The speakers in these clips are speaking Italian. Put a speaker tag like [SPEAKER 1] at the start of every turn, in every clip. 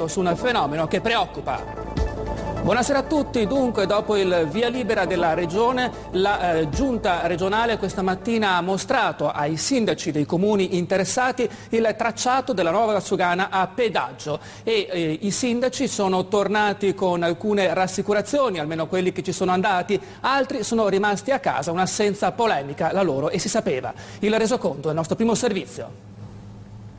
[SPEAKER 1] su un fenomeno che preoccupa. Buonasera a tutti. Dunque, dopo il via libera della Regione, la Giunta regionale questa mattina ha mostrato ai sindaci dei comuni interessati il tracciato della nuova Valsugana a pedaggio e i sindaci sono tornati con alcune rassicurazioni, almeno quelli che ci sono andati, altri sono rimasti a casa, un'assenza polemica la loro e si sapeva. Il resoconto del nostro primo servizio.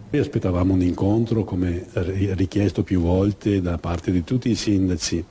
[SPEAKER 2] Noi aspettavamo un incontro, come richiesto più volte da parte di tutti i sindaci,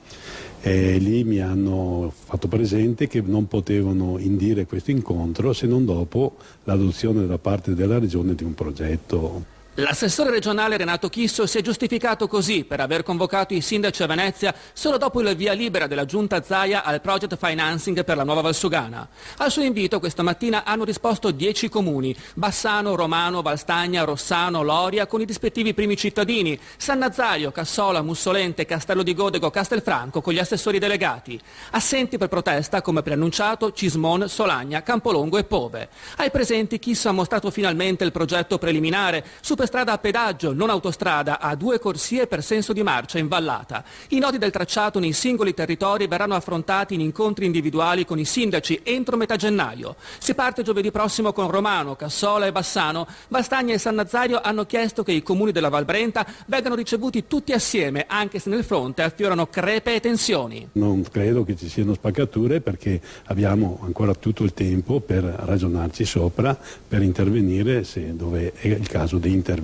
[SPEAKER 2] e lì mi hanno fatto presente che non potevano indire questo incontro se non dopo l'adozione da parte della Regione di un progetto.
[SPEAKER 1] L'assessore regionale Renato Chisso si è giustificato così per aver convocato i sindaci a Venezia solo dopo il via libera della Giunta Zaia al project financing per la nuova Valsugana. Al suo invito questa mattina hanno risposto 10 comuni: Bassano, Romano, Valstagna, Rossano, Loria, con i rispettivi primi cittadini, San Nazario, Cassola, Mussolente, Castello di Godego, Castelfranco con gli assessori delegati. Assenti per protesta, come preannunciato, Cismon, Solagna, Campolongo e Pove. Ai presenti Chisso ha mostrato finalmente il progetto preliminare, strada a pedaggio, non autostrada, a 2 corsie per senso di marcia in vallata. I nodi del tracciato nei singoli territori verranno affrontati in incontri individuali con i sindaci entro metà gennaio. Si parte giovedì prossimo con Romano, Cassola e Bassano. Valstagna e San Nazario hanno chiesto che i comuni della Val Brenta vengano ricevuti tutti assieme, anche se nel fronte affiorano crepe e tensioni.
[SPEAKER 2] Non credo che ci siano spaccature, perché abbiamo ancora tutto il tempo per ragionarci sopra, per intervenire dove è il caso di intervenire.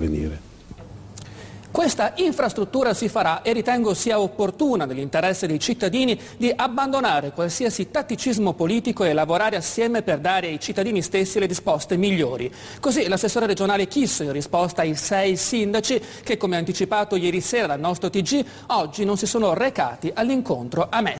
[SPEAKER 1] Questa infrastruttura si farà e ritengo sia opportuna nell'interesse dei cittadini di abbandonare qualsiasi tatticismo politico e lavorare assieme per dare ai cittadini stessi le risposte migliori. Così l'assessore regionale Chisso, in risposta ai 6 sindaci che, come anticipato ieri sera dal nostro TG, oggi non si sono recati all'incontro a Mestre.